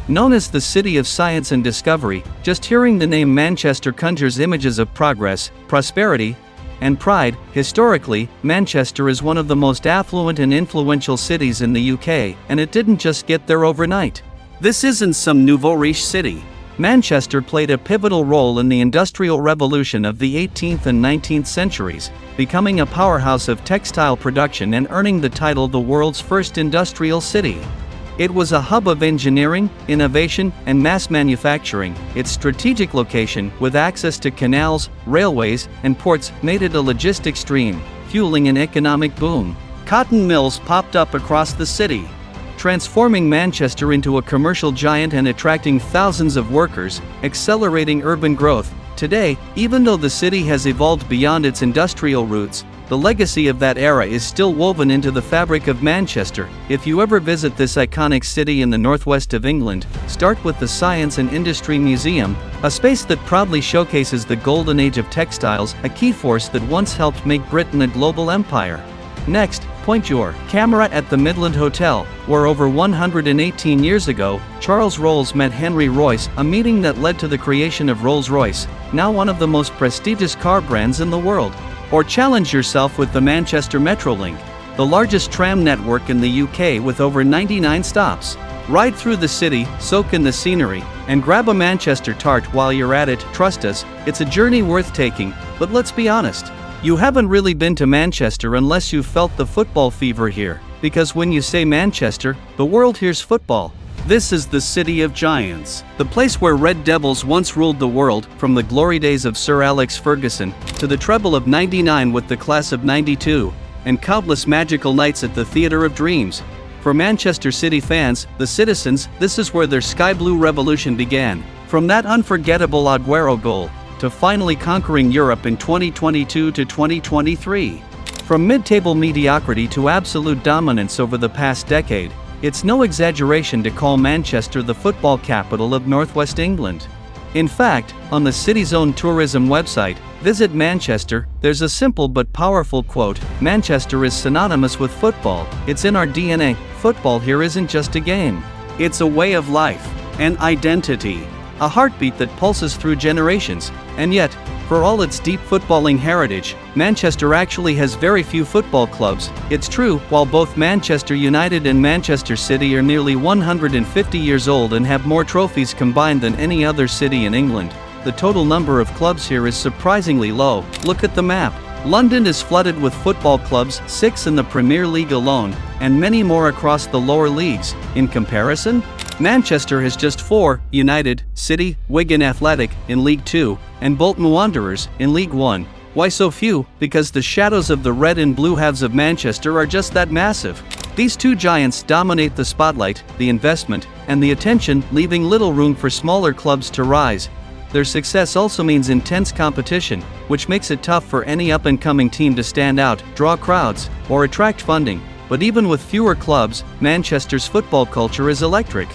Known as the city of science and discovery, just hearing the name Manchester conjures images of progress, prosperity, and pride. Historically, Manchester is one of the most affluent and influential cities in the UK, and it didn't just get there overnight. This isn't some nouveau-riche city. Manchester played a pivotal role in the Industrial Revolution of the 18th and 19th centuries, becoming a powerhouse of textile production and earning the title the world's first industrial city. It was a hub of engineering, innovation, and mass manufacturing. Its strategic location, with access to canals, railways, and ports, made it a logistics stream, fueling an economic boom. Cotton mills popped up across the city, transforming Manchester into a commercial giant and attracting thousands of workers, accelerating urban growth. Today, even though the city has evolved beyond its industrial roots, the legacy of that era is still woven into the fabric of Manchester. If you ever visit this iconic city in the northwest of England, start with the Science and Industry Museum, a space that proudly showcases the golden age of textiles, a key force that once helped make Britain a global empire. Next, point your camera at the Midland Hotel, where over 118 years ago, Charles Rolls met Henry Royce, a meeting that led to the creation of Rolls-Royce, now one of the most prestigious car brands in the world. Or challenge yourself with the Manchester Metrolink, the largest tram network in the UK with over 99 stops. Ride through the city, soak in the scenery, and grab a Manchester tart while you're at it. Trust us, it's a journey worth taking, but let's be honest. You haven't really been to Manchester unless you've felt the football fever here, because when you say Manchester, the world hears football. This is the city of giants, the place where Red Devils once ruled the world, from the glory days of Sir Alex Ferguson, to the treble of '99 with the class of '92, and countless magical nights at the Theatre of Dreams. For Manchester City fans, the citizens, this is where their sky blue revolution began. From that unforgettable Aguero goal, to finally conquering Europe in 2022 to 2023. From mid-table mediocrity to absolute dominance over the past decade, it's no exaggeration to call Manchester the football capital of northwest England. In fact, on the city's own tourism website, Visit Manchester, there's a simple but powerful quote: "Manchester is synonymous with football. It's in our DNA. Football here isn't just a game. It's a way of life, an identity, a heartbeat that pulses through generations." And yet, for all its deep footballing heritage, Manchester actually has very few football clubs. It's true, while both Manchester United and Manchester City are nearly 150 years old and have more trophies combined than any other city in England, the total number of clubs here is surprisingly low. Look at the map. London is flooded with football clubs, 6 in the Premier League alone, and many more across the lower leagues. In comparison, Manchester has just 4: United, City, Wigan Athletic in League 2, and Bolton Wanderers in League 1. Why so few? Because the shadows of the red and blue halves of Manchester are just that massive. These two giants dominate the spotlight, the investment, and the attention, leaving little room for smaller clubs to rise. Their success also means intense competition, which makes it tough for any up-and-coming team to stand out, draw crowds, or attract funding. But even with fewer clubs, Manchester's football culture is electric.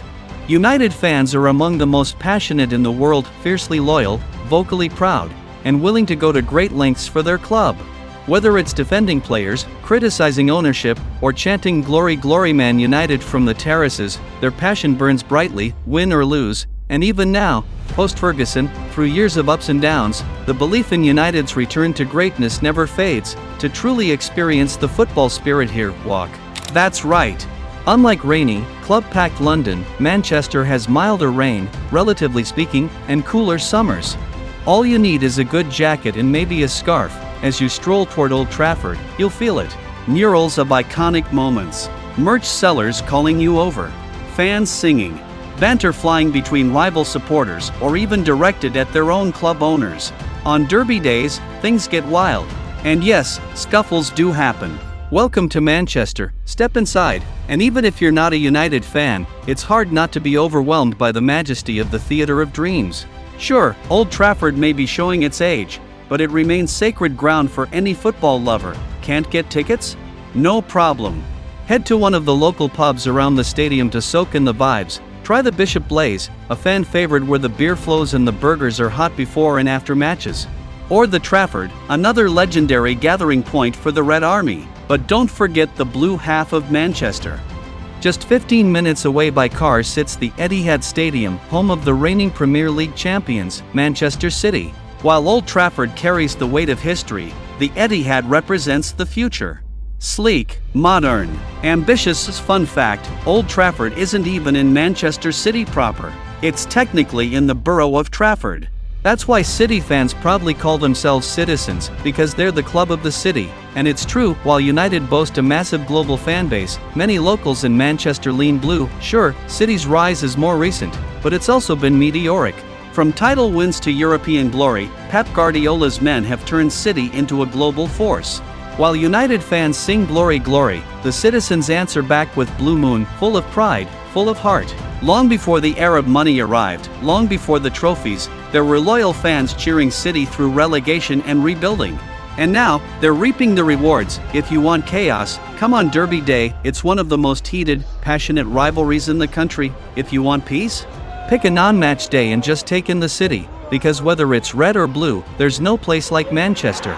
United fans are among the most passionate in the world, fiercely loyal, vocally proud, and willing to go to great lengths for their club. Whether it's defending players, criticizing ownership, or chanting "Glory, Glory Man United" from the terraces, their passion burns brightly, win or lose. And even now, post-Ferguson, through years of ups and downs, the belief in United's return to greatness never fades. To truly experience the football spirit here, walk. That's right. Unlike rainy, club-packed London, Manchester has milder rain, relatively speaking, and cooler summers. All you need is a good jacket and maybe a scarf. As you stroll toward Old Trafford, you'll feel it. Murals of iconic moments, merch sellers calling you over, fans singing, banter flying between rival supporters or even directed at their own club owners. On derby days, things get wild. And yes, scuffles do happen. Welcome to Manchester. Step inside, and even if you're not a United fan, it's hard not to be overwhelmed by the majesty of the Theatre of Dreams. Sure, Old Trafford may be showing its age, but it remains sacred ground for any football lover. Can't get tickets? No problem. Head to one of the local pubs around the stadium to soak in the vibes. Try the Bishop Blaze, a fan favorite where the beer flows and the burgers are hot before and after matches. Or the Trafford, another legendary gathering point for the Red Army. But don't forget the blue half of Manchester. Just 15 minutes away by car sits the Etihad Stadium, home of the reigning Premier League champions, Manchester City. While Old Trafford carries the weight of history, the Etihad represents the future. Sleek, modern, ambitious. Fun fact, Old Trafford isn't even in Manchester City proper. It's technically in the borough of Trafford. That's why City fans proudly call themselves citizens, because they're the club of the city. And it's true, while United boast a massive global fan base, many locals in Manchester lean blue. Sure, City's rise is more recent, but it's also been meteoric. From title wins to European glory, Pep Guardiola's men have turned City into a global force. While United fans sing glory glory, the citizens answer back with Blue Moon, full of pride, full of heart. Long before the Arab money arrived, long before the trophies, there were loyal fans cheering City through relegation and rebuilding. And now, they're reaping the rewards. If you want chaos, come on Derby Day. It's one of the most heated, passionate rivalries in the country. If you want peace, pick a non-match day and just take in the city, because whether it's red or blue, there's no place like Manchester.